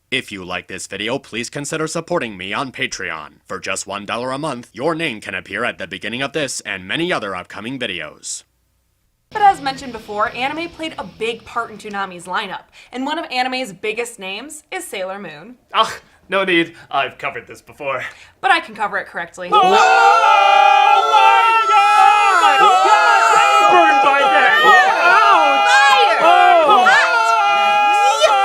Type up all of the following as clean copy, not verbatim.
If you like this video, please consider supporting me on Patreon. For just $1 a month, your name can appear at the beginning of this and many other upcoming videos. But as mentioned before, anime played a big part in Toonami's lineup, and one of anime's biggest names is Sailor Moon. Ah, no need. I've covered this before. But I can cover it correctly. Oh my god! Burned by that!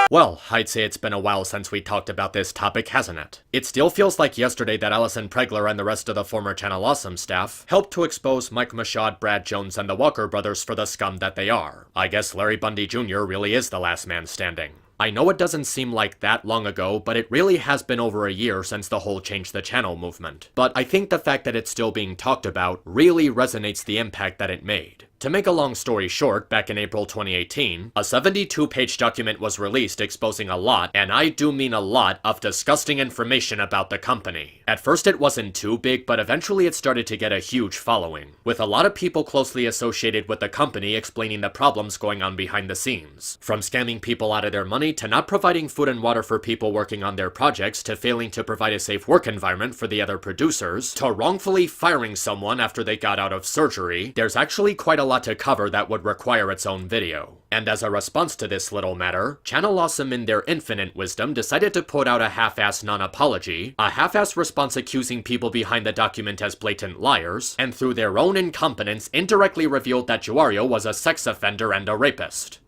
Well, I'd say it's been a while since we talked about this topic, hasn't it? It still feels like yesterday that Alison Pregler and the rest of the former Channel Awesome staff helped to expose Mike Michaud, Brad Jones, and the Walker brothers for the scum that they are. I guess Larry Bundy Jr. really is the last man standing. I know it doesn't seem like that long ago, but it really has been over a year since the whole Change the Channel movement. But I think the fact that it's still being talked about really resonates the impact that it made. To make a long story short, back in April 2018, a 72-page document was released exposing a lot, and I do mean a lot, of disgusting information about the company. At first it wasn't too big, but eventually it started to get a huge following, with a lot of people closely associated with the company explaining the problems going on behind the scenes. From scamming people out of their money, to not providing food and water for people working on their projects, to failing to provide a safe work environment for the other producers, to wrongfully firing someone after they got out of surgery, there's actually quite a lot to cover that would require its own video. And as a response to this little matter, Channel Awesome in their infinite wisdom decided to put out a half-ass non-apology, a half-ass response accusing people behind the document as blatant liars, and through their own incompetence indirectly revealed that Juario was a sex offender and a rapist.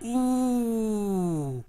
Ooh.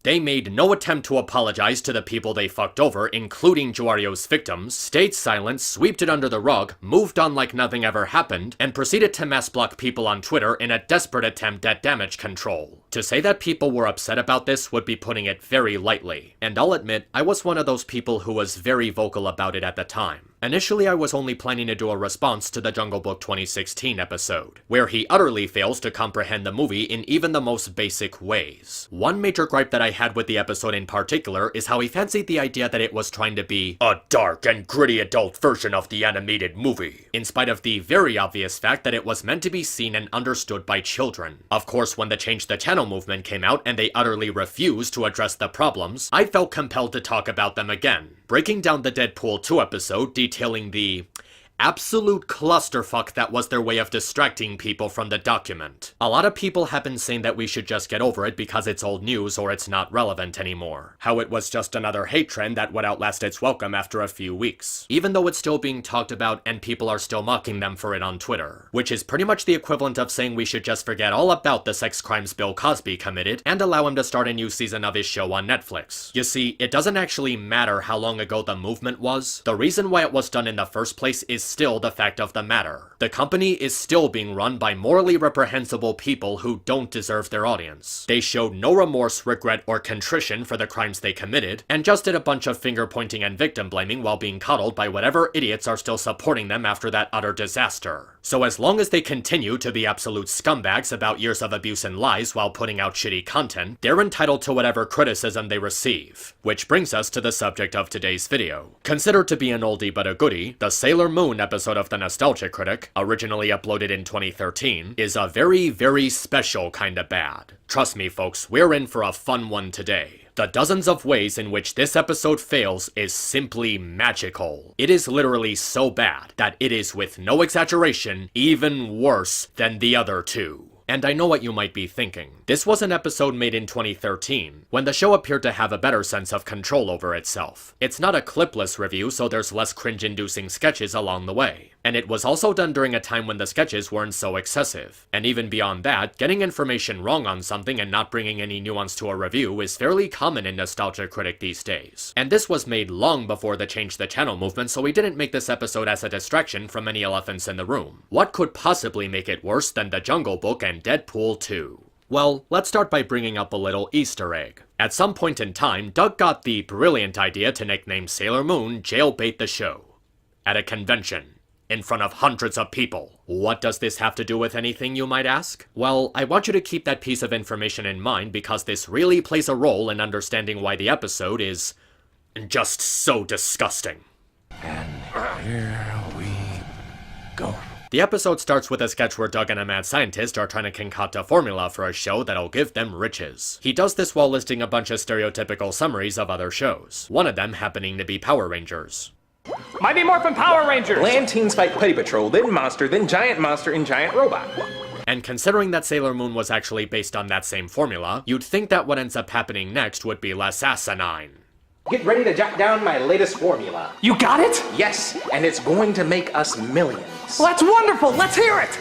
They made no attempt to apologize to the people they fucked over, including Juario's victims, stayed silent, swept it under the rug, moved on like nothing ever happened, and proceeded to mass block people on Twitter in a desperate attempt at damage control. To say that people were upset about this would be putting it very lightly, and I'll admit, I was one of those people who was very vocal about it at the time. Initially, I was only planning to do a response to the Jungle Book 2016 episode, where he utterly fails to comprehend the movie in even the most basic ways. One major gripe that I had with the episode in particular is how he fancied the idea that it was trying to be a dark and gritty adult version of the animated movie, in spite of the very obvious fact that it was meant to be seen and understood by children. Of course, when the Change the Channel movement came out and they utterly refused to address the problems, I felt compelled to talk about them again, breaking down the Deadpool 2 episode detailing the absolute clusterfuck that was their way of distracting people from the document. A lot of people have been saying that we should just get over it because it's old news or it's not relevant anymore. How it was just another hate trend that would outlast its welcome after a few weeks. Even though it's still being talked about and people are still mocking them for it on Twitter. Which is pretty much the equivalent of saying we should just forget all about the sex crimes Bill Cosby committed and allow him to start a new season of his show on Netflix. You see, it doesn't actually matter how long ago the movement was. The reason why it was done in the first place is still the fact of the matter. The company is still being run by morally reprehensible people who don't deserve their audience. They showed no remorse, regret, or contrition for the crimes they committed, and just did a bunch of finger-pointing and victim-blaming while being coddled by whatever idiots are still supporting them after that utter disaster. So as long as they continue to be absolute scumbags about years of abuse and lies while putting out shitty content, they're entitled to whatever criticism they receive. Which brings us to the subject of today's video. Considered to be an oldie but a goodie, the Sailor Moon episode of the Nostalgia Critic, originally uploaded in 2013, is a very, very special kind of bad. Trust me folks, we're in for a fun one today. The dozens of ways in which this episode fails is simply magical. It is literally so bad that it is, with no exaggeration, even worse than the other two. And I know what you might be thinking. This was an episode made in 2013, when the show appeared to have a better sense of control over itself. It's not a clipless review, so there's less cringe-inducing sketches along the way. And it was also done during a time when the sketches weren't so excessive. And even beyond that, getting information wrong on something and not bringing any nuance to a review is fairly common in Nostalgia Critic these days. And this was made long before the Change the Channel movement, so we didn't make this episode as a distraction from any elephants in the room. What could possibly make it worse than the Jungle Book and Deadpool 2? Well, let's start by bringing up a little Easter egg. At some point in time, Doug got the brilliant idea to nickname Sailor Moon Jailbait the Show. At a convention. In front of hundreds of people. What does this have to do with anything, you might ask? Well, I want you to keep that piece of information in mind because this really plays a role in understanding why the episode is just so disgusting. And here we go. The episode starts with a sketch where Doug and a mad scientist are trying to concoct a formula for a show that'll give them riches. He does this while listing a bunch of stereotypical summaries of other shows, one of them happening to be Power Rangers. Mighty Morphin Power Rangers! Land teens fight Petty Patrol, then Monster, then Giant Monster, and Giant Robot. And considering that Sailor Moon was actually based on that same formula, you'd think that what ends up happening next would be less asinine. Get ready to jot down my latest formula. You got it? Yes, and it's going to make us millions. Well, that's wonderful! Let's hear it!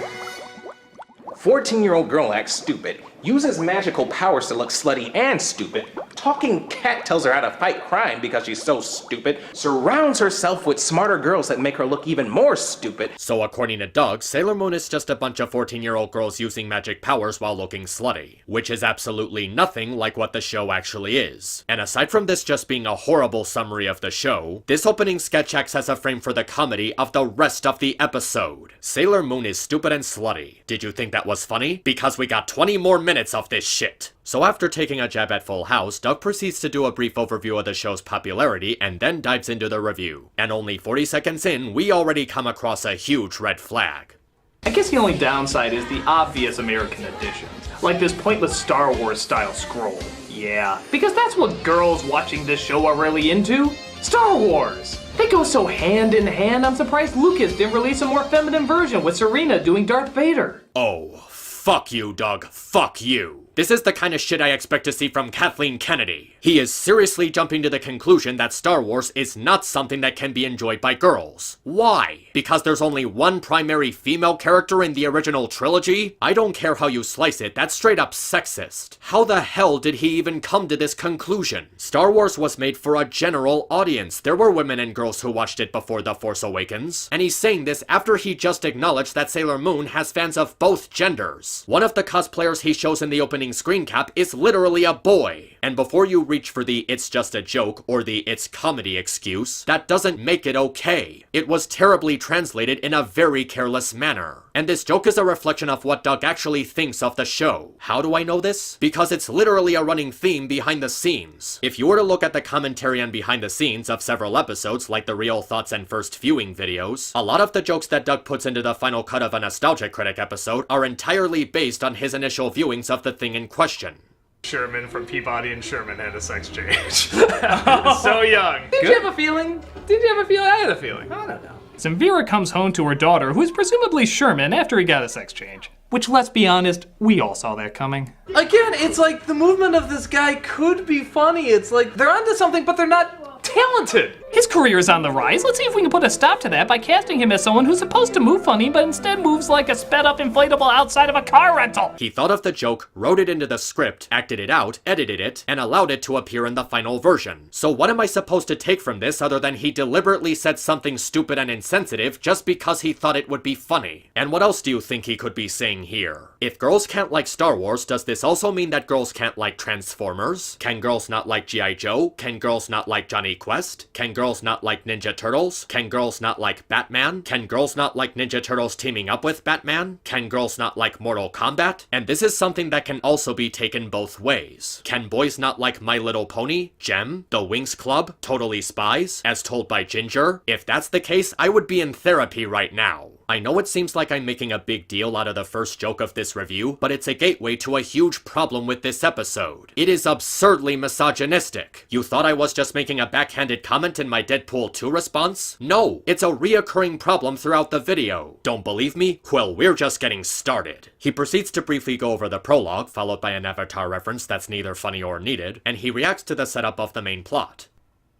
14-year-old girl acts stupid, uses magical powers to look slutty and stupid, talking cat tells her how to fight crime because she's so stupid, surrounds herself with smarter girls that make her look even more stupid. So according to Doug, Sailor Moon is just a bunch of 14-year-old girls using magic powers while looking slutty, which is absolutely nothing like what the show actually is. And aside from this just being a horrible summary of the show, this opening sketch acts as a frame for the comedy of the rest of the episode. Sailor Moon is stupid and slutty. Did you think that was funny? Because we got 20 more minutes of this shit. So after taking a jab at Full House, Doug proceeds to do a brief overview of the show's popularity and then dives into the review. And only 40 seconds in, we already come across a huge red flag. I guess the only downside is the obvious American additions, like this pointless Star Wars style scroll. Yeah, because that's what girls watching this show are really into. Star Wars! They go so hand in hand, I'm surprised Lucas didn't release a more feminine version with Serena doing Darth Vader. Oh, fuck you, Doug. Fuck you. This is the kind of shit I expect to see from Kathleen Kennedy. He is seriously jumping to the conclusion that Star Wars is not something that can be enjoyed by girls. Why? Because there's only one primary female character in the original trilogy? I don't care how you slice it, that's straight up sexist. How the hell did he even come to this conclusion? Star Wars was made for a general audience. There were women and girls who watched it before The Force Awakens. And he's saying this after he just acknowledged that Sailor Moon has fans of both genders. One of the cosplayers he shows in the opening screen cap is literally a boy. And before you reach for the "it's just a joke" or the "it's comedy" excuse, that doesn't make it okay. It was terribly translated in a very careless manner. And this joke is a reflection of what Doug actually thinks of the show. How do I know this? Because it's literally a running theme behind the scenes. If you were to look at the commentary and behind the scenes of several episodes, like the Real Thoughts and First Viewing videos, a lot of the jokes that Doug puts into the final cut of a Nostalgia Critic episode are entirely based on his initial viewings of the thing in question. Sherman from Peabody and Sherman had a sex change. So young. Did you have a feeling? I had a feeling. I don't know. Samvira comes home to her daughter, who's presumably Sherman, after he got a sex change. Which, let's be honest, we all saw that coming. Again, it's like the movement of this guy could be funny. It's like they're onto something, but they're not talented. His career is on the rise. Let's see if we can put a stop to that by casting him as someone who's supposed to move funny, but instead moves like a sped-up inflatable outside of a car rental. He thought of the joke, wrote it into the script, acted it out, edited it, and allowed it to appear in the final version. So what am I supposed to take from this other than he deliberately said something stupid and insensitive just because he thought it would be funny? And what else do you think he could be saying here? If girls can't like Star Wars, does this also mean that girls can't like Transformers? Can girls not like G.I. Joe? Can girls not like Johnny Quest? Can girls not like Ninja Turtles? Can girls not like Batman? Can girls not like Ninja Turtles teaming up with Batman? Can girls not like Mortal Kombat? And this is something that can also be taken both ways. Can boys not like My Little Pony, Gem, The Winx Club, Totally Spies, as told by Ginger? If that's the case, I would be in therapy right now. I know it seems like I'm making a big deal out of the first joke of this review, but it's a gateway to a huge problem with this episode. It is absurdly misogynistic. You thought I was just making a backhanded comment in my Deadpool 2 response? No, it's a reoccurring problem throughout the video. Don't believe me? Well, we're just getting started. He proceeds to briefly go over the prologue, followed by an Avatar reference that's neither funny or needed, and he reacts to the setup of the main plot.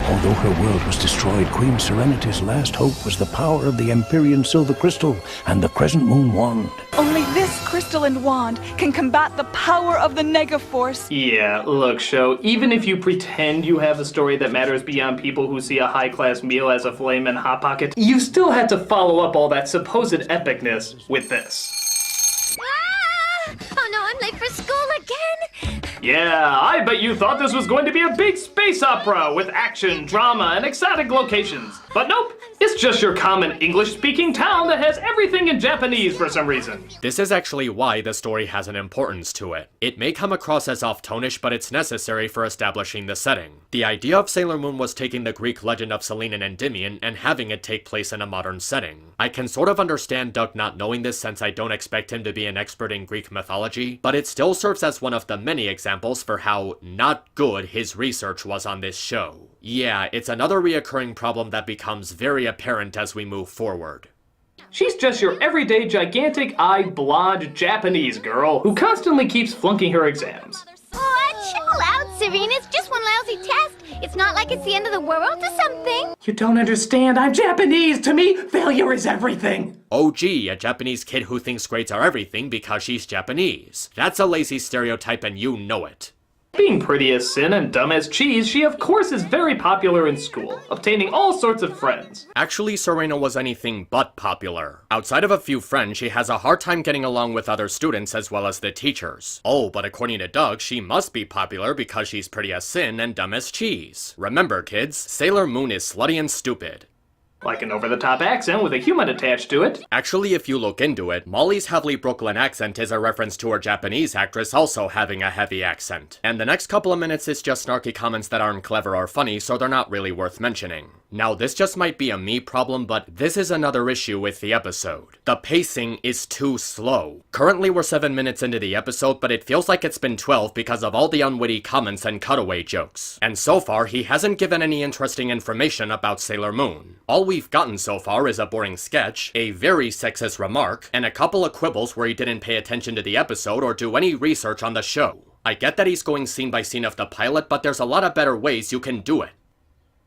Although her world was destroyed, Queen Serenity's last hope was the power of the Empyrean Silver Crystal and the Crescent Moon Wand. Only this crystal and wand can combat the power of the Negaforce. Yeah, look, show, even if you pretend you have a story that matters beyond people who see a high-class meal as a flamin' Hot Pocket, you still had to follow up all that supposed epicness with this. Ah! Oh no, I'm late for school again! Yeah, I bet you thought this was going to be a big space opera with action, drama, and exotic locations. But nope, It's just your common English-speaking town that has everything in Japanese for some reason. This is actually why the story has an importance to it. It may come across as off-tonish, but it's necessary for establishing the setting. The idea of Sailor Moon was taking the Greek legend of Selene and Endymion and having it take place in a modern setting. I can sort of understand Doug not knowing this since I don't expect him to be an expert in Greek mythology, but it still serves as one of the many examples for how not good his research was on this show. Yeah, it's another reoccurring problem that becomes very apparent as we move forward. She's just your everyday gigantic-eyed blonde Japanese girl who constantly keeps flunking her exams. Oh, chill out, Serena. It's just one lousy test. It's not like it's the end of the world or something. You don't understand. I'm Japanese. To me, failure is everything. Oh gee, a Japanese kid who thinks grades are everything because she's Japanese. That's a lazy stereotype and you know it. Being pretty as sin and dumb as cheese, she of course is very popular in school, obtaining all sorts of friends. Actually, Serena was anything but popular. Outside of a few friends, she has a hard time getting along with other students as well as the teachers. Oh, but according to Doug, she must be popular because she's pretty as sin and dumb as cheese. Remember, kids, Sailor Moon is slutty and stupid. Like an over-the-top accent with a human attached to it. Actually, if you look into it, Molly's heavily Brooklyn accent is a reference to her Japanese actress also having a heavy accent. And the next couple of minutes is just snarky comments that aren't clever or funny, so they're not really worth mentioning. Now, this just might be a me problem, but this is another issue with the episode. The pacing is too slow. Currently, we're 7 minutes into the episode, but it feels like it's been 12 because of all the unwitty comments and cutaway jokes. And so far, he hasn't given any interesting information about Sailor Moon. All we've gotten so far is a boring sketch, a very sexist remark, and a couple of quibbles where he didn't pay attention to the episode or do any research on the show. I get that he's going scene by scene of the pilot, but there's a lot of better ways you can do it.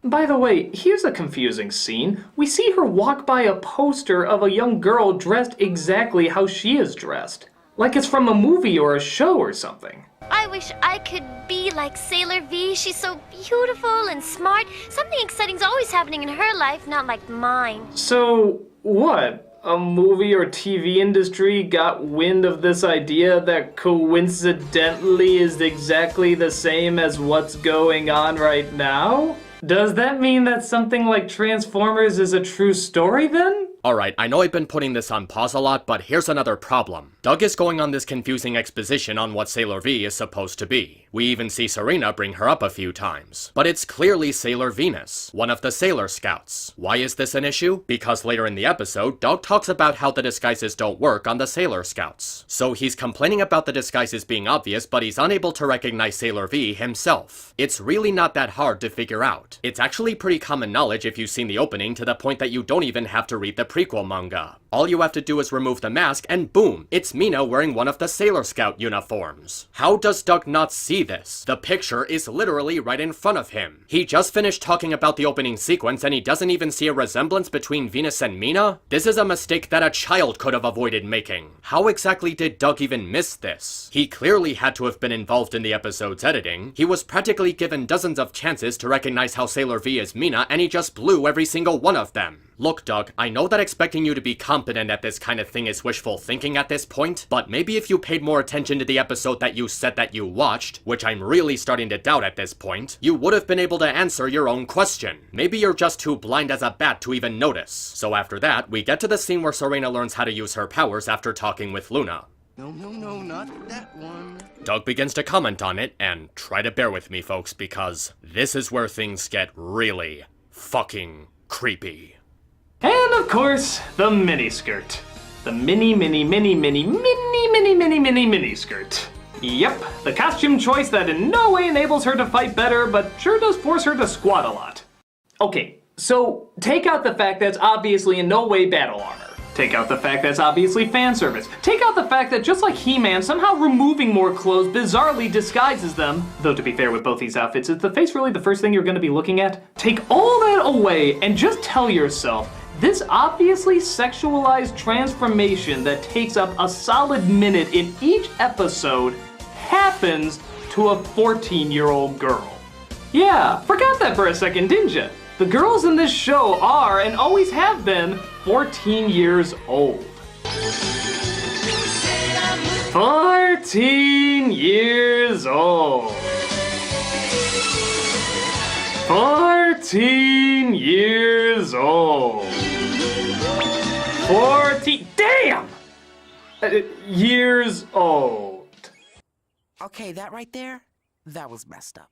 By the way, here's a confusing scene. We see her walk by a poster of a young girl dressed exactly how she is dressed. Like it's from a movie or a show or something. I wish I could be like Sailor V. She's so beautiful and smart. Something exciting's always happening in her life, not like mine. So, what? A movie or TV industry got wind of this idea that coincidentally is exactly the same as what's going on right now? Does that mean that something like Transformers is a true story then? Alright, I know I've been putting this on pause a lot, but here's another problem. Doug is going on this confusing exposition on what Sailor V is supposed to be. We even see Serena bring her up a few times. But it's clearly Sailor Venus, one of the Sailor Scouts. Why is this an issue? Because later in the episode, Doug talks about how the disguises don't work on the Sailor Scouts. So he's complaining about the disguises being obvious, but he's unable to recognize Sailor V himself. It's really not that hard to figure out. It's actually pretty common knowledge if you've seen the opening, to the point that you don't even have to read the prequel manga. All you have to do is remove the mask and boom, it's Mina wearing one of the Sailor Scout uniforms. How does Doug not see this? The picture is literally right in front of him. He just finished talking about the opening sequence and he doesn't even see a resemblance between Venus and Mina? This is a mistake that a child could have avoided making. How exactly did Doug even miss this? He clearly had to have been involved in the episode's editing. He was practically given dozens of chances to recognize how Sailor V is Mina and he just blew every single one of them. Look, Doug, I know that expecting you to be competent at this kind of thing is wishful thinking at this point, but maybe if you paid more attention to the episode that you said that you watched, which I'm really starting to doubt at this point, you would have been able to answer your own question. Maybe you're just too blind as a bat to even notice. So after that, we get to the scene where Serena learns how to use her powers after talking with Luna. No, not that one. Doug begins to comment on it, and try to bear with me, folks, because this is where things get really fucking creepy. And of course, the miniskirt. The mini skirt. Yep, the costume choice that in no way enables her to fight better, but sure does force her to squat a lot. Okay, so take out the fact that's obviously in no way battle armor. Take out the fact that's obviously fan service. Take out the fact that just like He-Man, somehow removing more clothes bizarrely disguises them. Though to be fair with both these outfits, is the face really the first thing you're going to be looking at? Take all that away and just tell yourself, this obviously sexualized transformation that takes up a solid minute in each episode happens to a 14-year-old girl. Yeah, forgot that for a second, didn't you? The girls in this show are, and always have been, 14 years old. 14 years old. 14 years old. 14. Damn! Years old. Okay, that right there, that was messed up.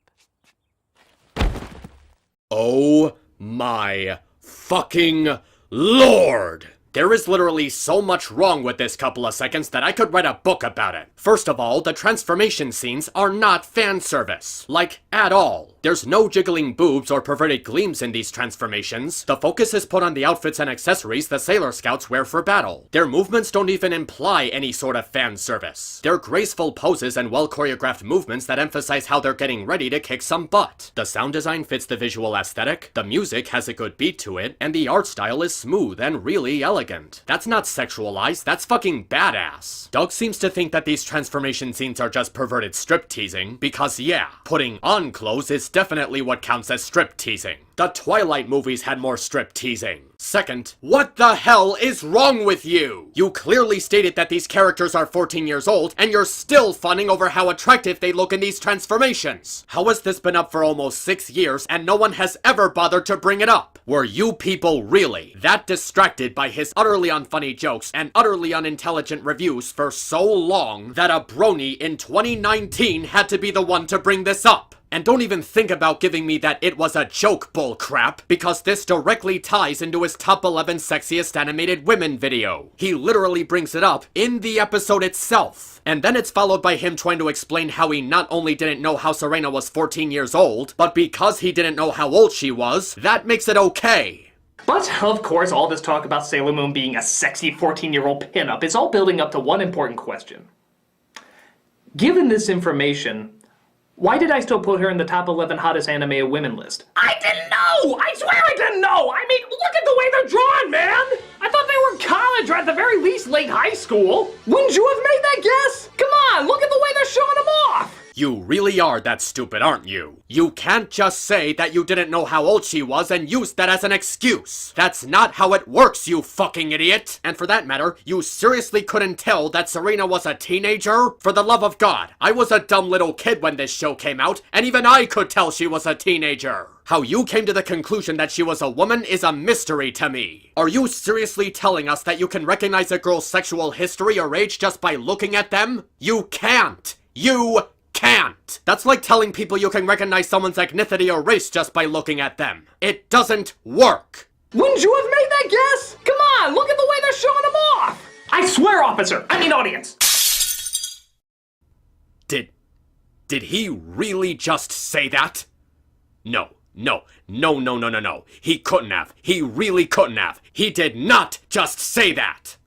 Oh my fucking Lord! There is literally so much wrong with this couple of seconds that I could write a book about it. First of all, the transformation scenes are not fan service. Like, at all. There's no jiggling boobs or perverted gleams in these transformations. The focus is put on the outfits and accessories the Sailor Scouts wear for battle. Their movements don't even imply any sort of fan service. They're graceful poses and well-choreographed movements that emphasize how they're getting ready to kick some butt. The sound design fits the visual aesthetic, the music has a good beat to it, and the art style is smooth and really elegant. That's not sexualized, that's fucking badass. Doug seems to think that these transformation scenes are just perverted strip teasing, because yeah, putting on clothes is definitely what counts as strip teasing. The Twilight movies had more strip teasing. Second, what the hell is wrong with you? You clearly stated that these characters are 14 years old, and you're still fawning over how attractive they look in these transformations. How has this been up for almost 6 years, and no one has ever bothered to bring it up? Were you people really that distracted by his utterly unfunny jokes and utterly unintelligent reviews for so long that a Brony in 2019 had to be the one to bring this up? And don't even think about giving me that it was a joke bull crap, because this directly ties into his top 11 sexiest animated women video. He literally brings it up in the episode itself. And then it's followed by him trying to explain how he not only didn't know how Serena was 14 years old, but because he didn't know how old she was, that makes it okay. But, of course, all this talk about Sailor Moon being a sexy 14-year-old pinup is all building up to one important question. Given this information, why did I still put her in the top 11 hottest anime women list? I didn't know! I swear I didn't know! I mean, look at the way they're drawn, man! I thought they were college or at the very least late high school. Wouldn't you have made that guess? Come on, look at the way they're showing them off! You really are that stupid, aren't you? You can't just say that you didn't know how old she was and use that as an excuse. That's not how it works, you fucking idiot! And for that matter, you seriously couldn't tell that Serena was a teenager? For the love of God, I was a dumb little kid when this show came out, and even I could tell she was a teenager. How you came to the conclusion that she was a woman is a mystery to me. Are you seriously telling us that you can recognize a girl's sexual history or age just by looking at them? You can't! You can't! That's like telling people you can recognize someone's ethnicity or race just by looking at them. It doesn't work! Wouldn't you have made that guess? Come on, look at the way they're showing them off! I swear, officer! I mean audience! Did he really just say that? No. He couldn't have. He really couldn't have. He did not just say that!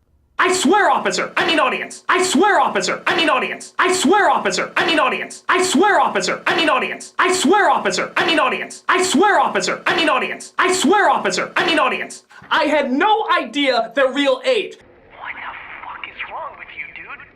I swear, officer! I mean audience! I swear, officer! I mean audience! I swear, officer! I mean audience! I swear, officer! I mean audience! I swear, officer! I mean audience! I swear, officer! I mean audience! I swear, officer! I mean audience! I had no idea their real age! What the fuck is wrong with you, dude?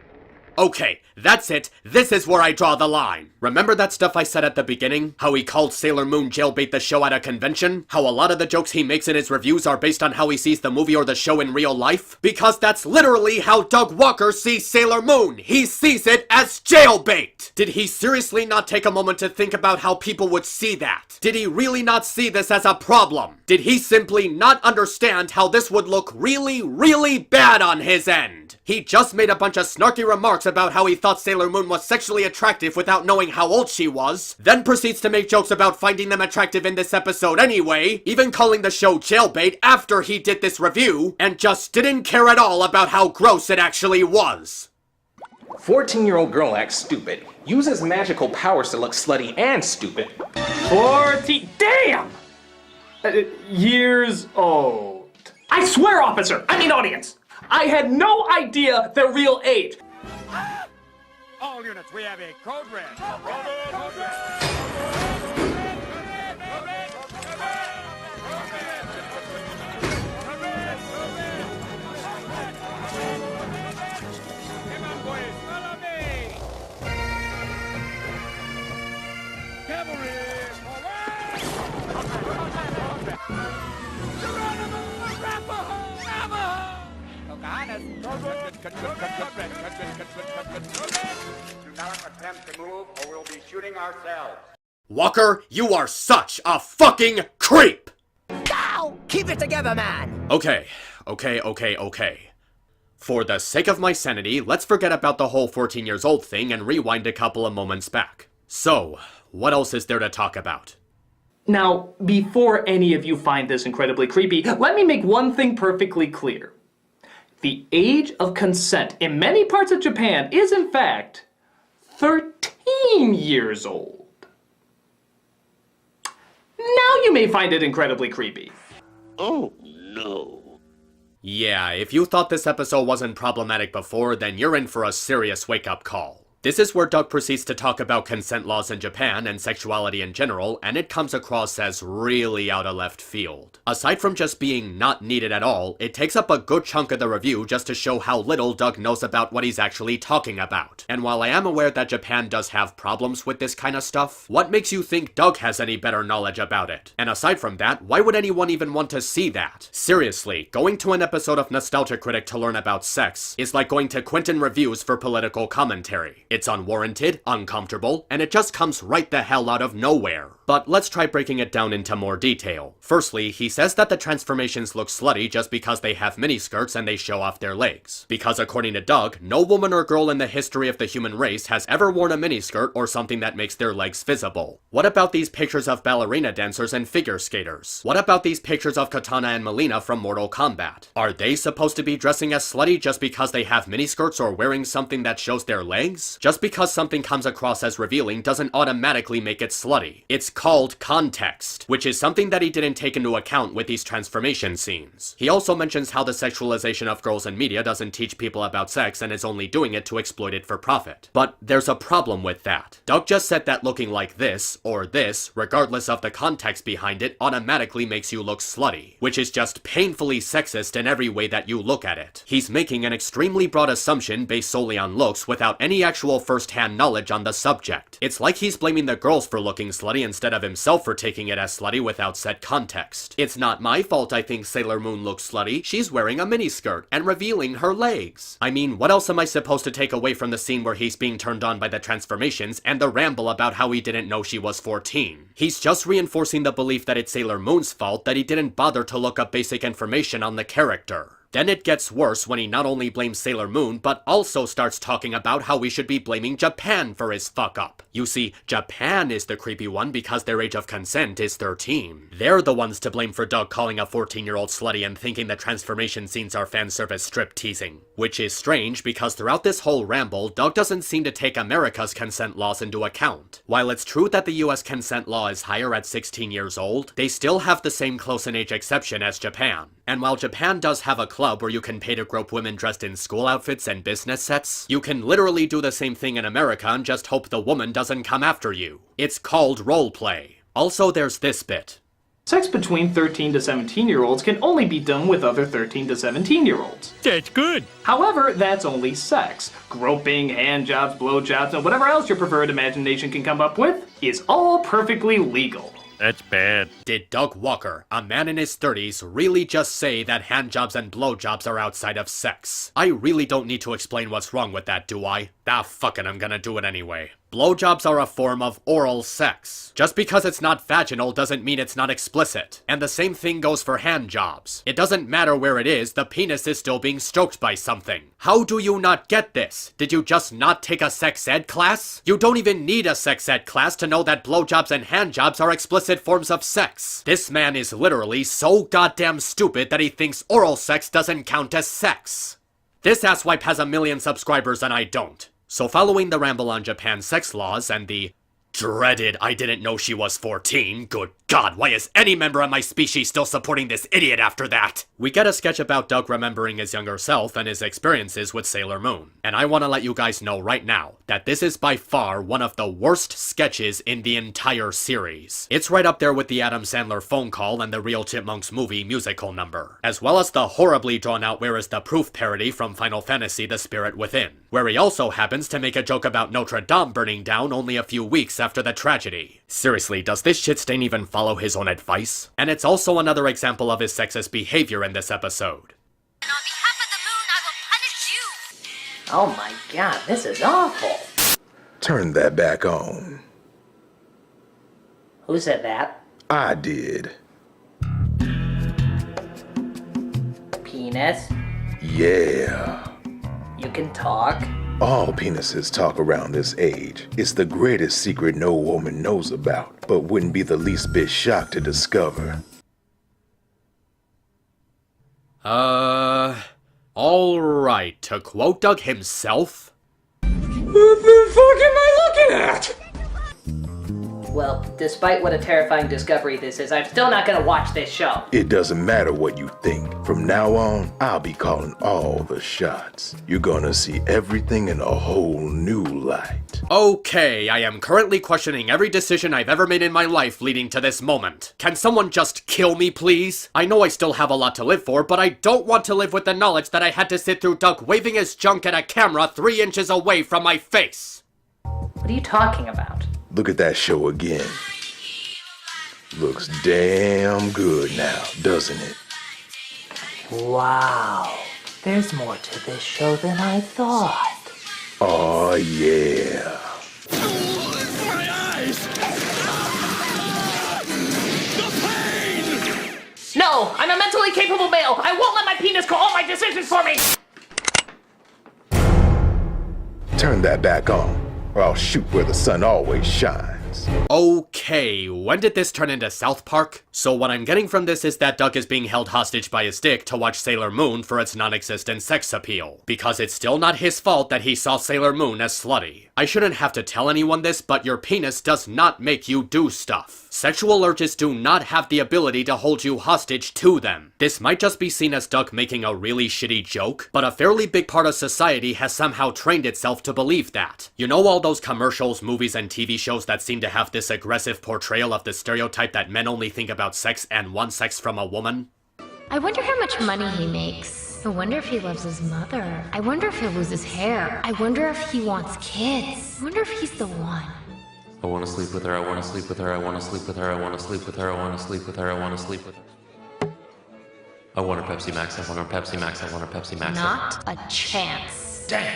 Okay, that's it. This is where I draw the line. Remember that stuff I said at the beginning? How he called Sailor Moon jailbait the show at a convention? How a lot of the jokes he makes in his reviews are based on how he sees the movie or the show in real life? Because that's literally how Doug Walker sees Sailor Moon. He sees it as jailbait. Did he seriously not take a moment to think about how people would see that? Did he really not see this as a problem? Did he simply not understand how this would look really, really bad on his end? He just made a bunch of snarky remarks about how he thought Sailor Moon was sexually attractive without knowing how old she was, then proceeds to make jokes about finding them attractive in this episode anyway, even calling the show jailbait after he did this review, and just didn't care at all about how gross it actually was. 14-year-old girl acts stupid. Uses magical powers to look slutty and stupid. 14... Damn! Years old. I swear, officer! I mean audience! I had no idea their real age! All units, we have a code red. Do not attempt to move or we'll be shooting ourselves. Walker, you are such a fucking creep! Ow! Keep it together, man! Okay. For the sake of my sanity, let's forget about the whole 14 years old thing and rewind a couple of moments back. So, what else is there to talk about? Now, before any of you find this incredibly creepy, let me make one thing perfectly clear. The age of consent in many parts of Japan is, in fact, 13 years old. Now you may find it incredibly creepy. Oh, no. Yeah, if you thought this episode wasn't problematic before, then you're in for a serious wake-up call. This is where Doug proceeds to talk about consent laws in Japan and sexuality in general, and it comes across as really out of left field. Aside from just being not needed at all, it takes up a good chunk of the review just to show how little Doug knows about what he's actually talking about. And while I am aware that Japan does have problems with this kind of stuff, what makes you think Doug has any better knowledge about it? And aside from that, why would anyone even want to see that? Seriously, going to an episode of Nostalgia Critic to learn about sex is like going to Quentin Reviews for political commentary. It's unwarranted, uncomfortable, and it just comes right the hell out of nowhere. But let's try breaking it down into more detail. Firstly, he says that the transformations look slutty just because they have miniskirts and they show off their legs. Because according to Doug, no woman or girl in the history of the human race has ever worn a miniskirt or something that makes their legs visible. What about these pictures of ballerina dancers and figure skaters? What about these pictures of Katana and Melina from Mortal Kombat? Are they supposed to be dressing as slutty just because they have miniskirts or wearing something that shows their legs? Just because something comes across as revealing doesn't automatically make it slutty. It's called context, which is something that he didn't take into account with these transformation scenes. He also mentions how the sexualization of girls in media doesn't teach people about sex and is only doing it to exploit it for profit. But there's a problem with that. Doug just said that looking like this, or this, regardless of the context behind it, automatically makes you look slutty, which is just painfully sexist in every way that you look at it. He's making an extremely broad assumption based solely on looks without any actual first-hand knowledge on the subject. It's like he's blaming the girls for looking slutty instead of himself for taking it as slutty without set context. It's not my fault I think Sailor Moon looks slutty. She's wearing a miniskirt and revealing her legs. I mean, what else am I supposed to take away from the scene where he's being turned on by the transformations and the ramble about how he didn't know she was 14? He's just reinforcing the belief that it's Sailor Moon's fault that he didn't bother to look up basic information on the character. Then it gets worse when he not only blames Sailor Moon, but also starts talking about how we should be blaming Japan for his fuck-up. You see, Japan is the creepy one because their age of consent is 13. They're the ones to blame for Doug calling a 14-year-old slutty and thinking the transformation scenes are fan service strip teasing. Which is strange because throughout this whole ramble, Doug doesn't seem to take America's consent laws into account. While it's true that the US consent law is higher at 16 years old, they still have the same close-in-age exception as Japan. And while Japan does have a club where you can pay to grope women dressed in school outfits and business sets, you can literally do the same thing in America and just hope the woman doesn't come after you. It's called roleplay. Also, there's this bit. Sex between 13 to 17-year-olds can only be done with other 13 to 17-year-olds. That's good. However, that's only sex. Groping, handjobs, blowjobs, and whatever else your preferred imagination can come up with is all perfectly legal. That's bad. Did Doug Walker, a man in his 30s, really just say that handjobs and blowjobs are outside of sex? I really don't need to explain what's wrong with that, do I? Ah, fuck it, I'm gonna do it anyway. Blowjobs are a form of oral sex. Just because it's not vaginal doesn't mean it's not explicit. And the same thing goes for handjobs. It doesn't matter where it is, the penis is still being stroked by something. How do you not get this? Did you just not take a sex ed class? You don't even need a sex ed class to know that blowjobs and handjobs are explicit forms of sex. This man is literally so goddamn stupid that he thinks oral sex doesn't count as sex. This asswipe has 1 million subscribers and I don't. So following the ramble on Japan's sex laws and the dreaded I didn't know she was 14, good God, why is any member of my species still supporting this idiot after that? We get a sketch about Doug remembering his younger self and his experiences with Sailor Moon. And I want to let you guys know right now that this is by far one of the worst sketches in the entire series. It's right up there with the Adam Sandler phone call and the Real Chipmunks movie musical number, as well as the horribly drawn out Where is the Proof parody from Final Fantasy The Spirit Within, where he also happens to make a joke about Notre Dame burning down only a few weeks after the tragedy. Seriously, does this shit stain even follow his own advice? And it's also another example of his sexist behavior in this episode. And on behalf of the moon, I will punish you. Oh my god, this is awful. Turn that back on. Who said that? I did. Penis? Yeah. You can talk? All penises talk around this age. It's the greatest secret no woman knows about, but wouldn't be the least bit shocked to discover. Alright, to quote Doug himself... What the fuck am I looking at? Well, despite what a terrifying discovery this is, I'm still not gonna watch this show. It doesn't matter what you think. From now on, I'll be calling all the shots. You're gonna see everything in a whole new light. Okay, I am currently questioning every decision I've ever made in my life leading to this moment. Can someone just kill me, please? I know I still have a lot to live for, but I don't want to live with the knowledge that I had to sit through Doug waving his junk at a camera 3 inches away from my face. What are you talking about? Look at that show again. Looks damn good now, doesn't it? Wow. There's more to this show than I thought. Oh yeah. My eyes! The pain! No! I'm a mentally capable male! I won't let my penis call all my decisions for me! Turn that back on, or I'll shoot where the sun always shines. Okay, when did this turn into South Park? So what I'm getting from this is that Doug is being held hostage by his dick to watch Sailor Moon for its non-existent sex appeal. Because it's still not his fault that he saw Sailor Moon as slutty. I shouldn't have to tell anyone this, but your penis does not make you do stuff. Sexual urges do not have the ability to hold you hostage to them. This might just be seen as Doug making a really shitty joke, but a fairly big part of society has somehow trained itself to believe that. You know all those commercials, movies, and TV shows that seem to have this aggressive portrayal of the stereotype that men only think about sex and want sex from a woman? I wonder how much money he makes. I wonder if he loves his mother. I wonder if he'll lose his hair. I wonder if he wants kids. I wonder if he's the one. I want to sleep with her, I want to sleep with her, I want to sleep with her, I want to sleep with her, I want to sleep with her, I want to sleep with her. I want her Pepsi Max, I want her Pepsi Max, I want her Pepsi Max. Not a chance. Dang.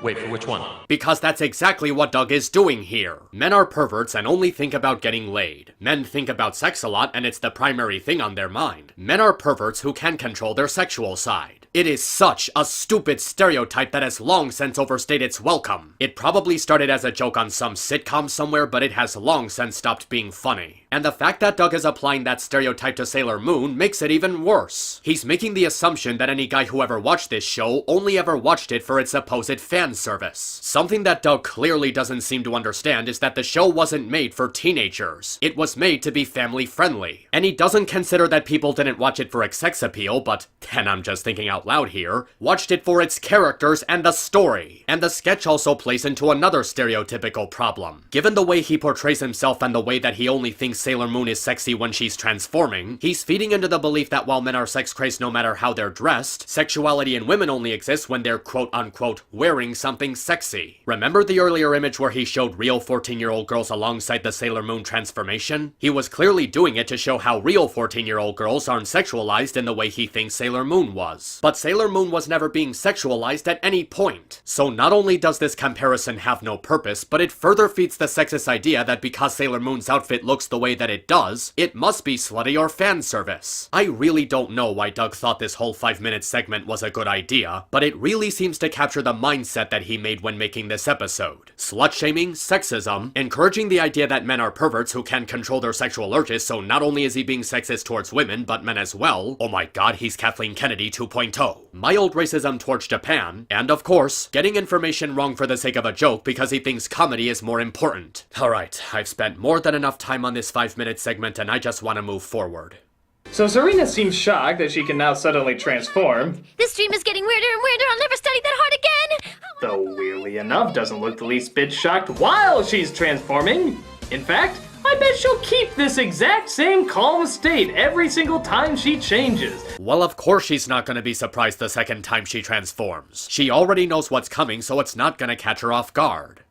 Wait, for which one? Because that's exactly what Doug is doing here. Men are perverts and only think about getting laid. Men think about sex a lot and it's the primary thing on their mind. Men are perverts who can control their sexual side. It is such a stupid stereotype that has long since overstayed its welcome. It probably started as a joke on some sitcom somewhere, but it has long since stopped being funny. And the fact that Doug is applying that stereotype to Sailor Moon makes it even worse. He's making the assumption that any guy who ever watched this show only ever watched it for its supposed fan service. Something that Doug clearly doesn't seem to understand is that the show wasn't made for teenagers. It was made to be family friendly. And he doesn't consider that people didn't watch it for its sex appeal, but, and I'm just thinking out loud here, watched it for its characters and the story. And the sketch also plays into another stereotypical problem. Given the way he portrays himself and the way that he only thinks Sailor Moon is sexy when she's transforming, he's feeding into the belief that while men are sex crazed no matter how they're dressed, sexuality in women only exists when they're quote-unquote wearing something sexy. Remember the earlier image where he showed real 14-year-old girls alongside the Sailor Moon transformation? He was clearly doing it to show how real 14-year-old girls aren't sexualized in the way he thinks Sailor Moon was. But Sailor Moon was never being sexualized at any point. So not only does this comparison have no purpose, but it further feeds the sexist idea that because Sailor Moon's outfit looks the way that it does, it must be slutty or fan service. I really don't know why Doug thought this whole 5-minute segment was a good idea, but it really seems to capture the mindset that he made when making this episode. Slut-shaming, sexism, encouraging the idea that men are perverts who can control their sexual urges, so not only is he being sexist towards women, but men as well. Oh my god, he's Kathleen Kennedy 2.0. Mild racism towards Japan, and of course, getting information wrong for the sake of a joke because he thinks comedy is more important. Alright, I've spent more than enough time on this 5-minute segment and I just want to move forward. So Serena seems shocked that she can now suddenly transform. This dream is getting weirder and weirder. I'll never study that hard again. Though weirdly enough, doesn't look the least bit shocked while she's transforming. In fact, I bet she'll keep this exact same calm state every single time she changes. Well, of course she's not gonna be surprised the second time she transforms. She already knows what's coming, so it's not gonna catch her off guard.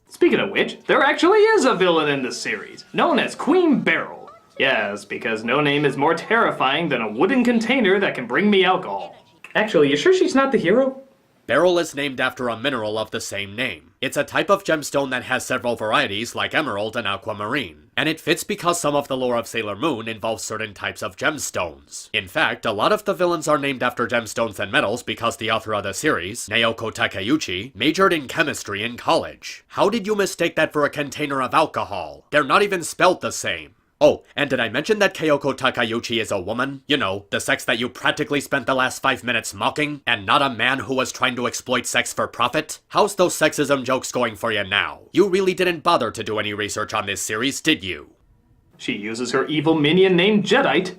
Speaking of which, there actually is a villain in this series, known as Queen Beryl. Yes, because no name is more terrifying than a wooden container that can bring me alcohol. Actually, you sure she's not the hero? Beryl is named after a mineral of the same name. It's a type of gemstone that has several varieties like emerald and aquamarine. And it fits because some of the lore of Sailor Moon involves certain types of gemstones. In fact, a lot of the villains are named after gemstones and metals because the author of the series, Naoko Takeuchi, majored in chemistry in college. How did you mistake that for a container of alcohol? They're not even spelled the same. Oh, and did I mention that Kyoko Takeuchi is a woman? You know, the sex that you practically spent the last 5 minutes mocking, and not a man who was trying to exploit sex for profit? How's those sexism jokes going for you now? You really didn't bother to do any research on this series, did you? She uses her evil minion named Jedite.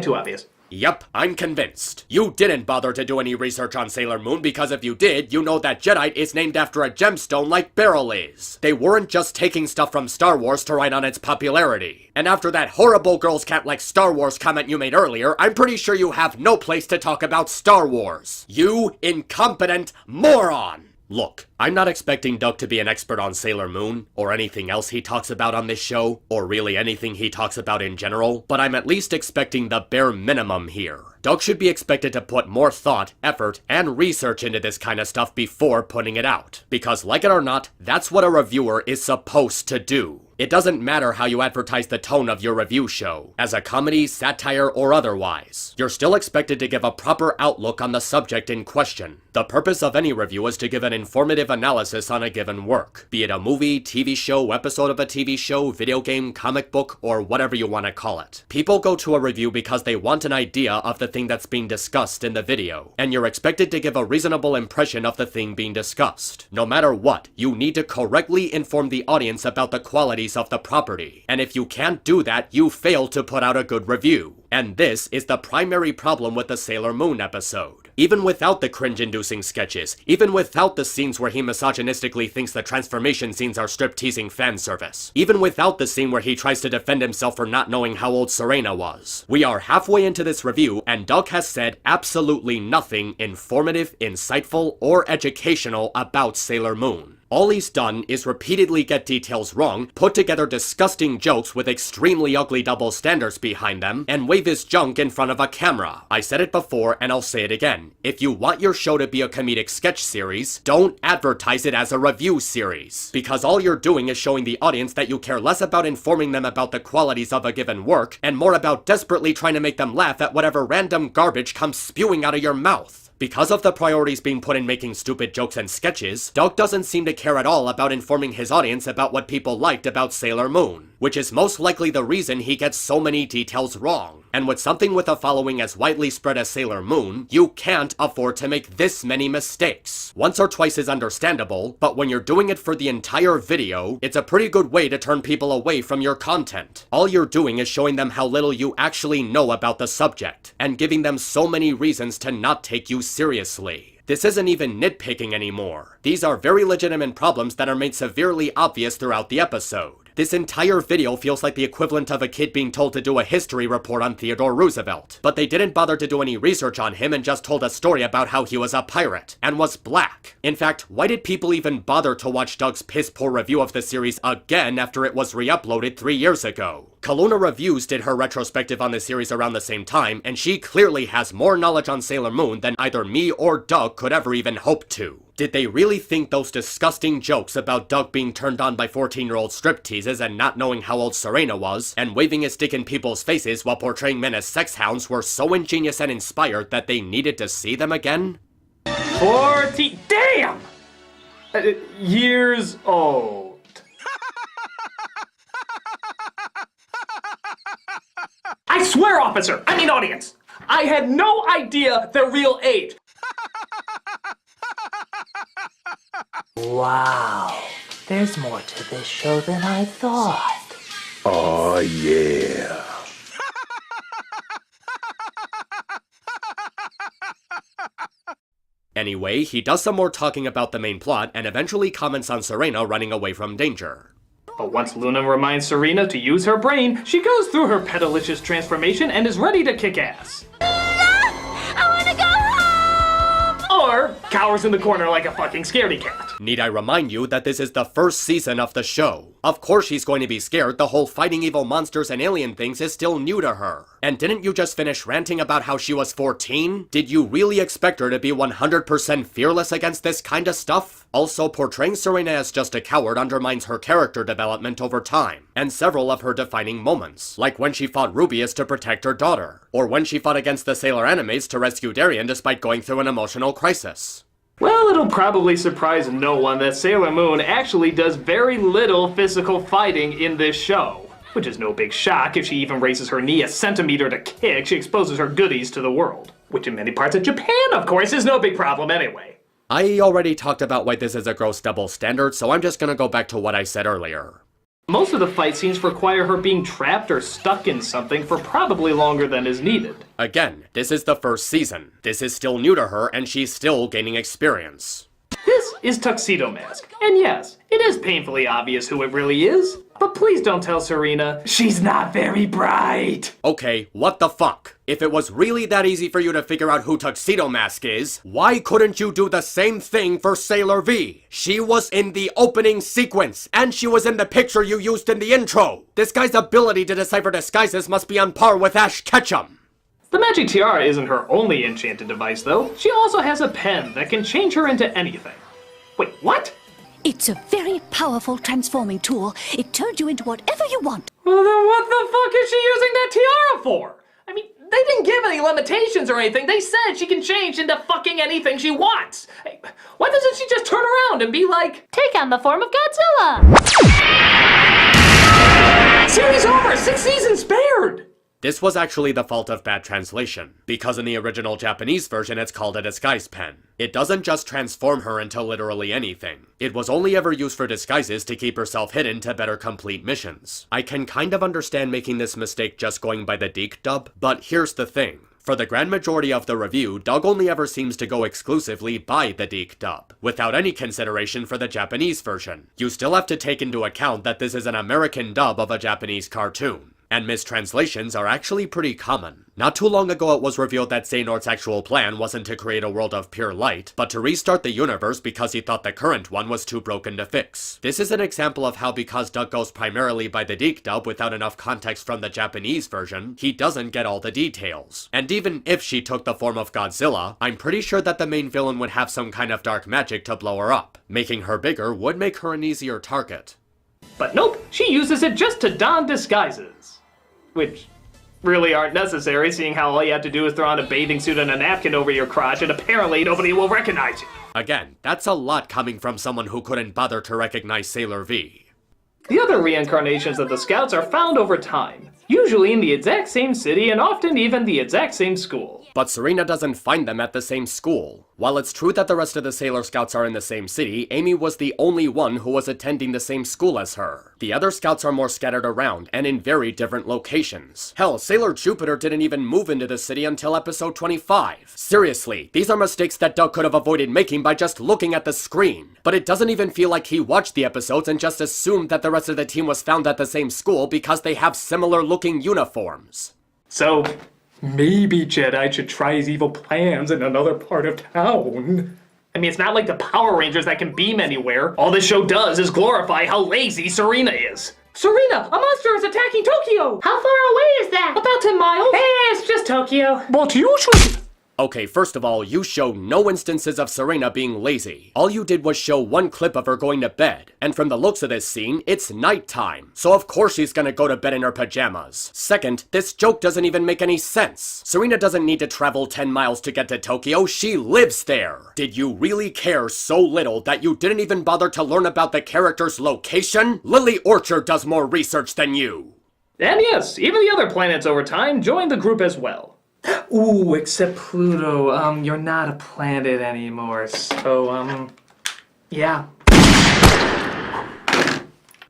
Too obvious. Yep, I'm convinced. You didn't bother to do any research on Sailor Moon because if you did, you know that Jedite is named after a gemstone like Beryl is. They weren't just taking stuff from Star Wars to write on its popularity. And after that horrible girls can't like Star Wars comment you made earlier, I'm pretty sure you have no place to talk about Star Wars. You incompetent moron! Look, I'm not expecting Doug to be an expert on Sailor Moon, or anything else he talks about on this show, or really anything he talks about in general, but I'm at least expecting the bare minimum here. Doug should be expected to put more thought, effort, and research into this kind of stuff before putting it out. Because like it or not, that's what a reviewer is supposed to do. It doesn't matter how you advertise the tone of your review show, as a comedy, satire, or otherwise. You're still expected to give a proper outlook on the subject in question. The purpose of any review is to give an informative analysis on a given work, be it a movie, TV show, episode of a TV show, video game, comic book, or whatever you want to call it. People go to a review because they want an idea of the thing that's being discussed in the video, and you're expected to give a reasonable impression of the thing being discussed. No matter what, you need to correctly inform the audience about the qualities of the property, and if you can't do that, you fail to put out a good review. And this is the primary problem with the Sailor Moon episode. Even without the cringe-inducing sketches, even without the scenes where he misogynistically thinks the transformation scenes are strip-teasing fan service, even without the scene where he tries to defend himself for not knowing how old Serena was, we are halfway into this review and Doug has said absolutely nothing informative, insightful, or educational about Sailor Moon. All he's done is repeatedly get details wrong, put together disgusting jokes with extremely ugly double standards behind them, and wave his junk in front of a camera. I said it before and I'll say it again. If you want your show to be a comedic sketch series, don't advertise it as a review series. Because all you're doing is showing the audience that you care less about informing them about the qualities of a given work, and more about desperately trying to make them laugh at whatever random garbage comes spewing out of your mouth. Because of the priorities being put in making stupid jokes and sketches, Doug doesn't seem to care at all about informing his audience about what people liked about Sailor Moon, which is most likely the reason he gets so many details wrong. And with something with a following as widely spread as Sailor Moon, you can't afford to make this many mistakes. Once or twice is understandable, but when you're doing it for the entire video, it's a pretty good way to turn people away from your content. All you're doing is showing them how little you actually know about the subject, and giving them so many reasons to not take you seriously. This isn't even nitpicking anymore. These are very legitimate problems that are made severely obvious throughout the episode. This entire video feels like the equivalent of a kid being told to do a history report on Theodore Roosevelt, but they didn't bother to do any research on him and just told a story about how he was a pirate, and was black. In fact, why did people even bother to watch Doug's piss-poor review of the series again after it was re-uploaded 3 years ago? Kaluna Reviews did her retrospective on the series around the same time, and she clearly has more knowledge on Sailor Moon than either me or Doug could ever even hope to. Did they really think those disgusting jokes about Doug being turned on by 14-year-old stripteases and not knowing how old Serena was, and waving his stick in people's faces while portraying men as sex hounds were so ingenious and inspired that they needed to see them again? 40 damn! Years old. I swear, officer, I mean audience, I had no idea their real age. Wow, there's more to this show than I thought. Oh, yeah. Anyway, he does some more talking about the main plot and eventually comments on Serena running away from danger. But once Luna reminds Serena to use her brain, she goes through her pedalicious transformation and is ready to kick ass. I wanna go home! Or cowers in the corner like a fucking scaredy cat. Need I remind you that this is the first season of the show? Of course she's going to be scared. The whole fighting evil monsters and alien things is still new to her. And didn't you just finish ranting about how she was 14? Did you really expect her to be 100% fearless against this kind of stuff? Also, portraying Serena as just a coward undermines her character development over time, and several of her defining moments, like when she fought Rubius to protect her daughter, or when she fought against the Sailor Animates to rescue Darien despite going through an emotional crisis. Well, it'll probably surprise no one that Sailor Moon actually does very little physical fighting in this show. Which is no big shock. If she even raises her knee a centimeter to kick, she exposes her goodies to the world. Which in many parts of Japan, of course, is no big problem anyway. I already talked about why this is a gross double standard, so I'm just gonna go back to what I said earlier. Most of the fight scenes require her being trapped or stuck in something for probably longer than is needed. Again, this is the first season. This is still new to her, and she's still gaining experience. This is Tuxedo Mask, and yes, it is painfully obvious who it really is. But please don't tell Serena, she's not very bright. Okay, what the fuck? If it was really that easy for you to figure out who Tuxedo Mask is, why couldn't you do the same thing for Sailor V? She was in the opening sequence, and she was in the picture you used in the intro. This guy's ability to decipher disguises must be on par with Ash Ketchum. The magic tiara isn't her only enchanted device, though. She also has a pen that can change her into anything. Wait, what? It's a very powerful transforming tool. It turns you into whatever you want. Well, then what the fuck is she using that tiara for? I mean, they didn't give any limitations or anything. They said she can change into fucking anything she wants. Hey, why doesn't she just turn around and be like, take on the form of Godzilla? Series over! 6 seasons spared! This was actually the fault of bad translation, because in the original Japanese version it's called a disguise pen. It doesn't just transform her into literally anything. It was only ever used for disguises to keep herself hidden to better complete missions. I can kind of understand making this mistake just going by the Deke dub, but here's the thing. For the grand majority of the review, Doug only ever seems to go exclusively by the Deke dub, without any consideration for the Japanese version. You still have to take into account that this is an American dub of a Japanese cartoon. And mistranslations are actually pretty common. Not too long ago it was revealed that Xehanort's actual plan wasn't to create a world of pure light, but to restart the universe because he thought the current one was too broken to fix. This is an example of how because Doug goes primarily by the Deke dub without enough context from the Japanese version, he doesn't get all the details. And even if she took the form of Godzilla, I'm pretty sure that the main villain would have some kind of dark magic to blow her up. Making her bigger would make her an easier target. But nope, she uses it just to don disguises. Which really aren't necessary, seeing how all you have to do is throw on a bathing suit and a napkin over your crotch, and apparently nobody will recognize you. Again, that's a lot coming from someone who couldn't bother to recognize Sailor V. The other reincarnations of the Scouts are found over time, usually in the exact same city and often even the exact same school. But Serena doesn't find them at the same school. While it's true that the rest of the Sailor Scouts are in the same city, Amy was the only one who was attending the same school as her. The other Scouts are more scattered around, and in very different locations. Hell, Sailor Jupiter didn't even move into the city until episode 25. Seriously, these are mistakes that Doug could have avoided making by just looking at the screen. But it doesn't even feel like he watched the episodes and just assumed that the rest of the team was found at the same school because they have similar looking uniforms. So, maybe Jedi should try his evil plans in another part of town. I mean, it's not like the Power Rangers that can beam anywhere. All this show does is glorify how lazy Serena is. Serena, a monster is attacking Tokyo! How far away is that? About 10 miles. Hey, it's just Tokyo. But usually... Okay, first of all, you show no instances of Serena being lazy. All you did was show one clip of her going to bed. And from the looks of this scene, it's nighttime. So of course she's gonna go to bed in her pajamas. Second, this joke doesn't even make any sense. Serena doesn't need to travel 10 miles to get to Tokyo, she lives there. Did you really care so little that you didn't even bother to learn about the character's location? Lily Orchard does more research than you. And yes, even the other planets over time joined the group as well. Ooh, except Pluto, you're not a planet anymore, so, yeah.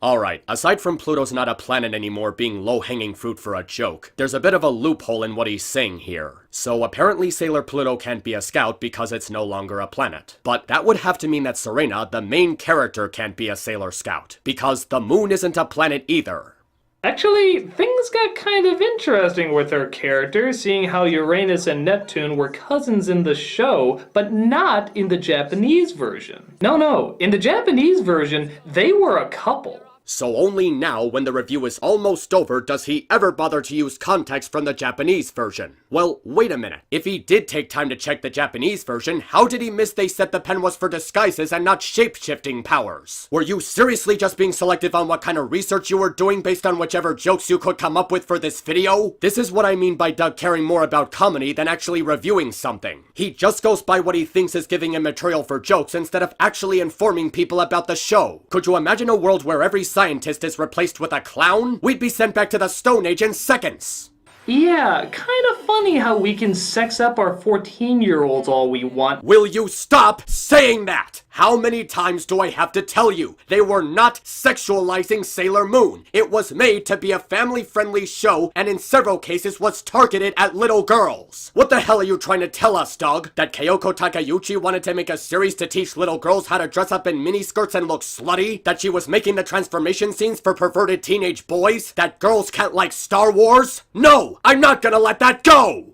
Alright, aside from Pluto's not a planet anymore being low-hanging fruit for a joke, there's a bit of a loophole in what he's saying here. So apparently Sailor Pluto can't be a scout because it's no longer a planet. But that would have to mean that Serena, the main character, can't be a Sailor Scout, because the moon isn't a planet either. Actually, things got kind of interesting with her character, seeing how Uranus and Neptune were cousins in the show, but not in the Japanese version. No, in the Japanese version, they were a couple. So only now, when the review is almost over, does he ever bother to use context from the Japanese version. Well, wait a minute. If he did take time to check the Japanese version, how did he miss they said the pen was for disguises and not shape-shifting powers? Were you seriously just being selective on what kind of research you were doing based on whichever jokes you could come up with for this video? This is what I mean by Doug caring more about comedy than actually reviewing something. He just goes by what he thinks is giving him material for jokes instead of actually informing people about the show. Could you imagine a world where every scientist is replaced with a clown? We'd be sent back to the Stone Age in seconds. Yeah, kind of funny how we can sex up our 14-year-olds all we want. Will you stop saying that? How many times do I have to tell you? They were not sexualizing Sailor Moon. It was made to be a family-friendly show, and in several cases was targeted at little girls. What the hell are you trying to tell us, Doug? That Kyoko Takeuchi wanted to make a series to teach little girls how to dress up in miniskirts and look slutty? That she was making the transformation scenes for perverted teenage boys? That girls can't like Star Wars? No! I'm not gonna let that go!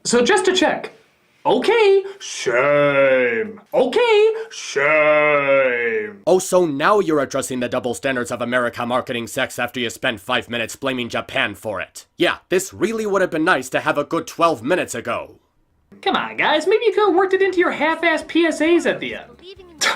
So just to check. Okay, shame. Okay, shame. Oh, so now you're addressing the double standards of America marketing sex after you spent 5 minutes blaming Japan for it. Yeah, this really would have been nice to have a good 12 minutes ago. Come on, guys, maybe you could have worked it into your half-ass PSAs at the end.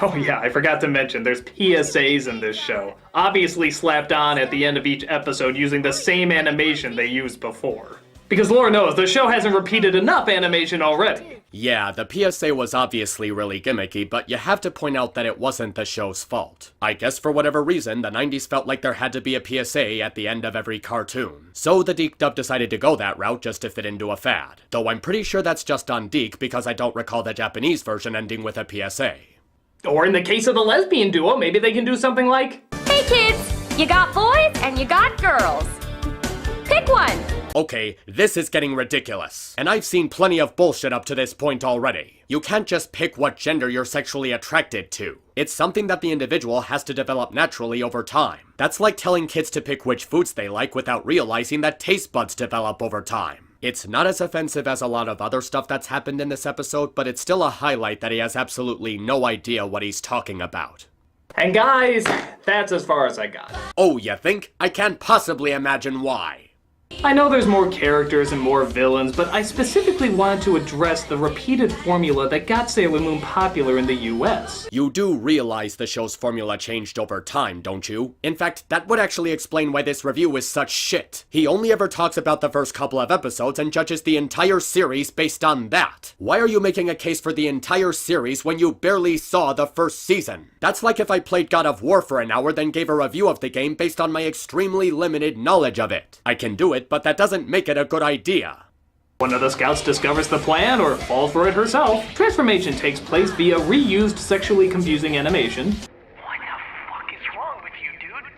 Oh yeah, I forgot to mention, there's PSAs in this show. Obviously slapped on at the end of each episode using the same animation they used before. Because Lord knows, the show hasn't repeated enough animation already. Yeah, the PSA was obviously really gimmicky, but you have to point out that it wasn't the show's fault. I guess for whatever reason, the 90s felt like there had to be a PSA at the end of every cartoon. So the Deke dub decided to go that route just to fit into a fad. Though I'm pretty sure that's just on Deke because I don't recall the Japanese version ending with a PSA. Or in the case of the lesbian duo, maybe they can do something like, "Hey kids, you got boys and you got girls. Pick one." Okay, this is getting ridiculous. And I've seen plenty of bullshit up to this point already. You can't just pick what gender you're sexually attracted to. It's something that the individual has to develop naturally over time. That's like telling kids to pick which foods they like without realizing that taste buds develop over time. It's not as offensive as a lot of other stuff that's happened in this episode, but it's still a highlight that he has absolutely no idea what he's talking about. and guys, that's as far as I got. Oh, you think? I can't possibly imagine why. I know there's more characters and more villains, but I specifically wanted to address the repeated formula that got Sailor Moon popular in the US. You do realize the show's formula changed over time, don't you? In fact, that would actually explain why this review is such shit. He only ever talks about the first couple of episodes and judges the entire series based on that. Why are you making a case for the entire series when you barely saw the first season? That's like if I played God of War for an hour then gave a review of the game based on my extremely limited knowledge of it. I can do it, but that doesn't make it a good idea. One of the scouts discovers the plan, or falls for it herself. Transformation takes place via reused sexually confusing animation. What the fuck is wrong with you, dude?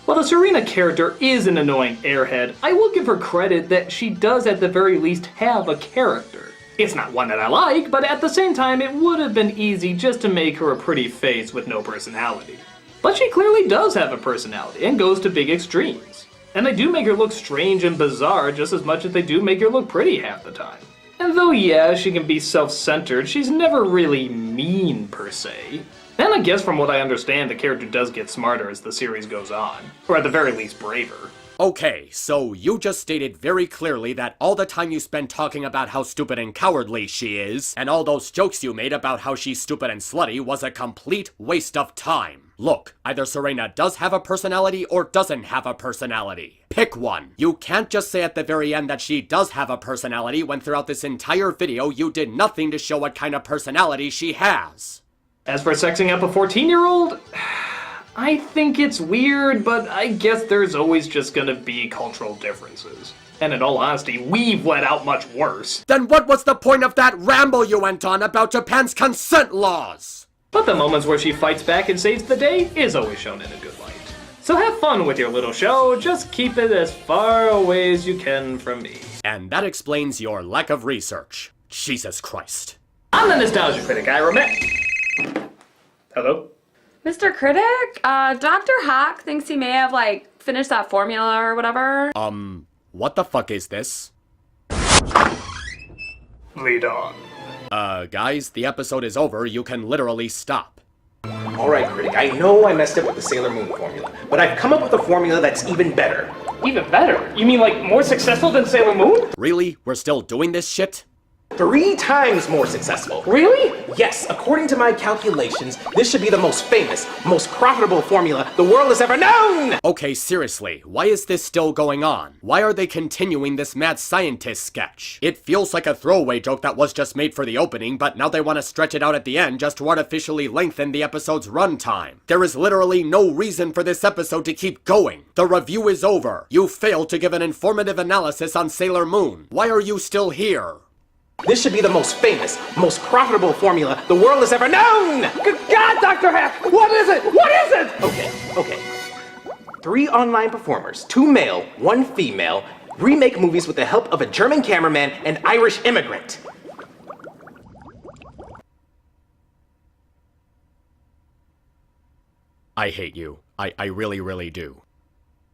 While the Serena character is an annoying airhead, I will give her credit that she does at the very least have a character. It's not one that I like, but at the same time it would have been easy just to make her a pretty face with no personality. But she clearly does have a personality, and goes to big extremes. And they do make her look strange and bizarre just as much as they do make her look pretty half the time. And though yeah, she can be self-centered, she's never really mean per se. And I guess from what I understand, the character does get smarter as the series goes on. Or at the very least, braver. Okay, so you just stated very clearly that all the time you spend talking about how stupid and cowardly she is, and all those jokes you made about how she's stupid and slutty was a complete waste of time. Look, either Serena does have a personality or doesn't have a personality. Pick one. You can't just say at the very end that she does have a personality when throughout this entire video you did nothing to show what kind of personality she has. As for sexing up a 14-year-old, I think it's weird, but I guess there's always just gonna be cultural differences. And in all honesty, we've let out much worse. Then what was the point of that ramble you went on about Japan's consent laws? But the moments where she fights back and saves the day is always shown in a good light. So have fun with your little show, just keep it as far away as you can from me. And that explains your lack of research. Jesus Christ. I'm the Nostalgia Critic, I remember. Hello? Mr. Critic, Dr. Hawk thinks he may have, finish that formula or whatever. What the fuck is this? Lead on. Guys, the episode is over. You can literally stop. Alright, Critic, I know I messed up with the Sailor Moon formula, but I've come up with a formula that's even better. Even better? You mean like more successful than Sailor Moon? Really? We're still doing this shit? 3 times more successful. Really? Yes, according to my calculations, this should be the most famous, most profitable formula the world has ever known! Okay, seriously, why is this still going on? Why are they continuing this mad scientist sketch? It feels like a throwaway joke that was just made for the opening, but now they want to stretch it out at the end just to artificially lengthen the episode's runtime. There is literally no reason for this episode to keep going. The review is over. You failed to give an informative analysis on Sailor Moon. Why are you still here? This should be the most famous, most profitable formula the world has ever known! Good God, Dr. Hack! What is it? What is it? Okay. 3 online performers, 2 male, 1 female, remake movies with the help of a German cameraman and Irish immigrant. I hate you. I really, really do.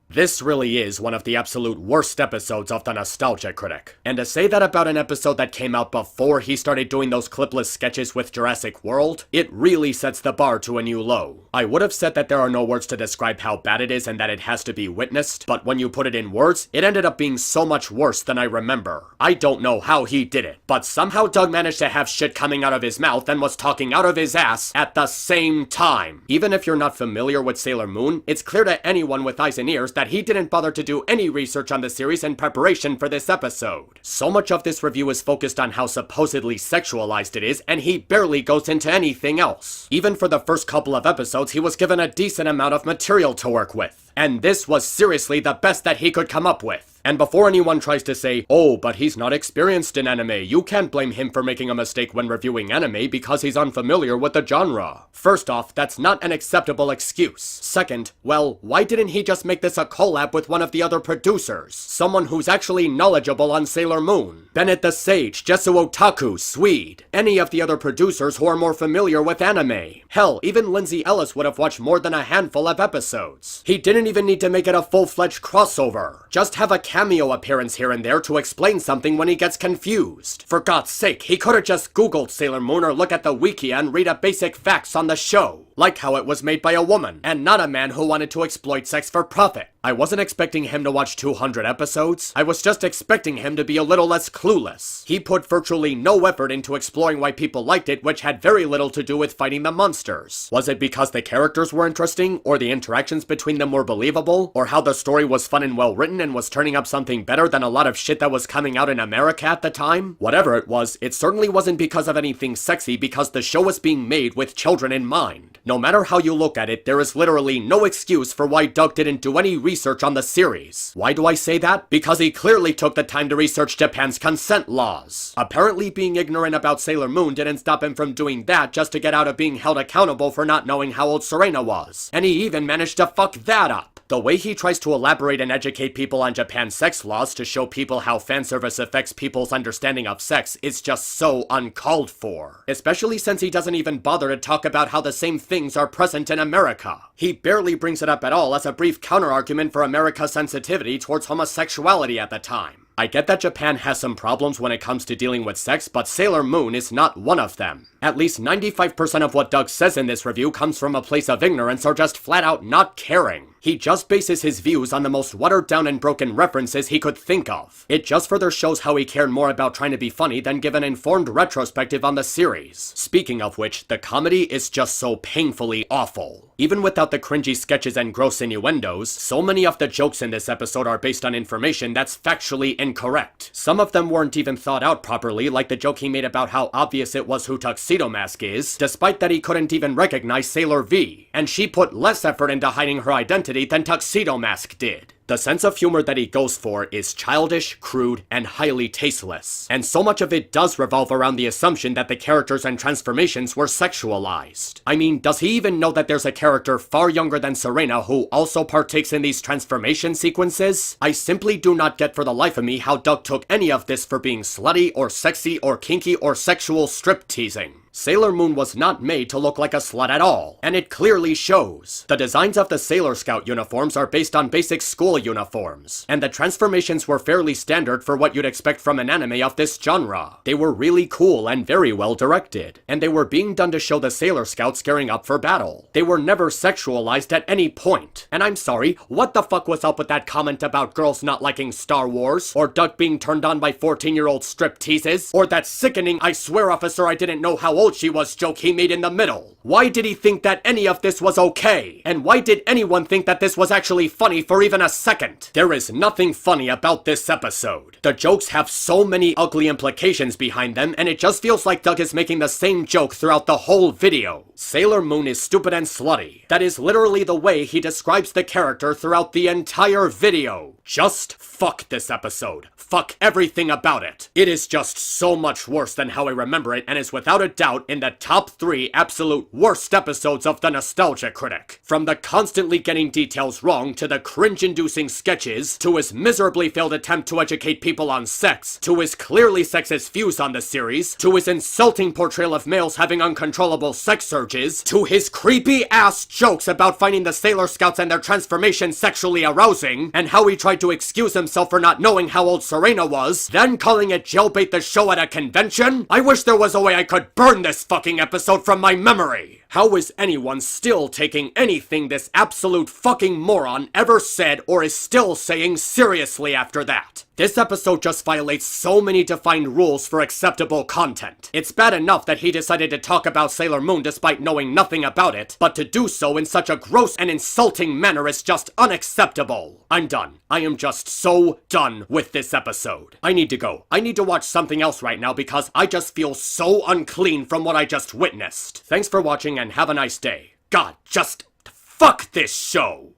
This really is one of the absolute worst episodes of the Nostalgia Critic. And to say that about an episode that came out before he started doing those clipless sketches with Jurassic World, it really sets the bar to a new low. I would have said that there are no words to describe how bad it is and that it has to be witnessed, but when you put it in words, it ended up being so much worse than I remember. I don't know how he did it, but somehow Doug managed to have shit coming out of his mouth and was talking out of his ass at the same time. Even if you're not familiar with Sailor Moon, it's clear to anyone with eyes and ears that he didn't bother to do any research on the series in preparation for this episode. So much of this review is focused on how supposedly sexualized it is, and he barely goes into anything else. Even for the first couple of episodes, he was given a decent amount of material to work with. And this was seriously the best that he could come up with. And before anyone tries to say, oh, but he's not experienced in anime, you can't blame him for making a mistake when reviewing anime because he's unfamiliar with the genre. First off, that's not an acceptable excuse. Second, well, why didn't he just make this a collab with one of the other producers? Someone who's actually knowledgeable on Sailor Moon. Bennett the Sage, Jesu Otaku, Swede. Any of the other producers who are more familiar with anime. Hell, even Lindsay Ellis would have watched more than a handful of episodes. He didn't even need to make it a full-fledged crossover. Just have a cameo appearance here and there to explain something when he gets confused. For God's sake, he could have just Googled Sailor Moon or look at the wiki and read a basic facts on the show. Like how it was made by a woman, and not a man who wanted to exploit sex for profit. I wasn't expecting him to watch 200 episodes. I was just expecting him to be a little less clueless. He put virtually no effort into exploring why people liked it, which had very little to do with fighting the monsters. Was it because the characters were interesting, or the interactions between them were believable, or how the story was fun and well written and was turning up something better than a lot of shit that was coming out in America at the time? Whatever it was, it certainly wasn't because of anything sexy, because the show was being made with children in mind. No matter how you look at it, there is literally no excuse for why Doug didn't do any research on the series. Why do I say that? Because he clearly took the time to research Japan's consent laws. Apparently being ignorant about Sailor Moon didn't stop him from doing that just to get out of being held accountable for not knowing how old Serena was. And he even managed to fuck that up. The way he tries to elaborate and educate people on Japan's sex laws to show people how fan service affects people's understanding of sex is just so uncalled for. Especially since he doesn't even bother to talk about how the same things are present in America. He barely brings it up at all as a brief counter-argument for America's sensitivity towards homosexuality at the time. I get that Japan has some problems when it comes to dealing with sex, but Sailor Moon is not one of them. At least 95% of what Doug says in this review comes from a place of ignorance or just flat out not caring. He just bases his views on the most watered down and broken references he could think of. It just further shows how he cared more about trying to be funny than give an informed retrospective on the series. Speaking of which, the comedy is just so painfully awful. Even without the cringy sketches and gross innuendos, so many of the jokes in this episode are based on information that's factually incorrect. Some of them weren't even thought out properly, like the joke he made about how obvious it was who Tuxedo Mask is, despite that he couldn't even recognize Sailor V, and she put less effort into hiding her identity than Tuxedo Mask did. The sense of humor that he goes for is childish, crude, and highly tasteless. And so much of it does revolve around the assumption that the characters and transformations were sexualized. I mean, does he even know that there's a character far younger than Serena who also partakes in these transformation sequences? I simply do not get for the life of me how Doug took any of this for being slutty or sexy or kinky or sexual strip teasing. Sailor Moon was not made to look like a slut at all, and it clearly shows. The designs of the Sailor Scout uniforms are based on basic school uniforms, and the transformations were fairly standard for what you'd expect from an anime of this genre. They were really cool and very well directed, and they were being done to show the Sailor Scouts gearing up for battle. They were never sexualized at any point. And I'm sorry, what the fuck was up with that comment about girls not liking Star Wars? Or Doug being turned on by 14-year-old strip teases? Or that sickening "I swear officer I didn't know how old she was" joke he made in the middle? Why did he think that any of this was okay? And why did anyone think that this was actually funny for even a second? There is nothing funny about this episode. The jokes have so many ugly implications behind them, and it just feels like Doug is making the same joke throughout the whole video. Sailor Moon is stupid and slutty. That is literally the way he describes the character throughout the entire video. Just fuck this episode. Fuck everything about it. It is just so much worse than how I remember it, and is without a doubt in the top 3 absolute worst episodes of the Nostalgia Critic. From the constantly getting details wrong, to the cringe-inducing sketches, to his miserably failed attempt to educate people on sex, to his clearly sexist views on the series, to his insulting portrayal of males having uncontrollable sex urges, to his creepy-ass jokes about finding the Sailor Scouts and their transformation sexually arousing, and how he tried to excuse himself for not knowing how old Serena was, then calling it Jailbait the Show at a convention. I wish there was a way I could burn this fucking episode from my memory. How is anyone still taking anything this absolute fucking moron ever said or is still saying seriously after that? This episode just violates so many defined rules for acceptable content. It's bad enough that he decided to talk about Sailor Moon despite knowing nothing about it, but to do so in such a gross and insulting manner is just unacceptable. I'm done. I am just so done with this episode. I need to go. I need to watch something else right now because I just feel so unclean from what I just witnessed. Thanks for watching and have a nice day. God, just fuck this show!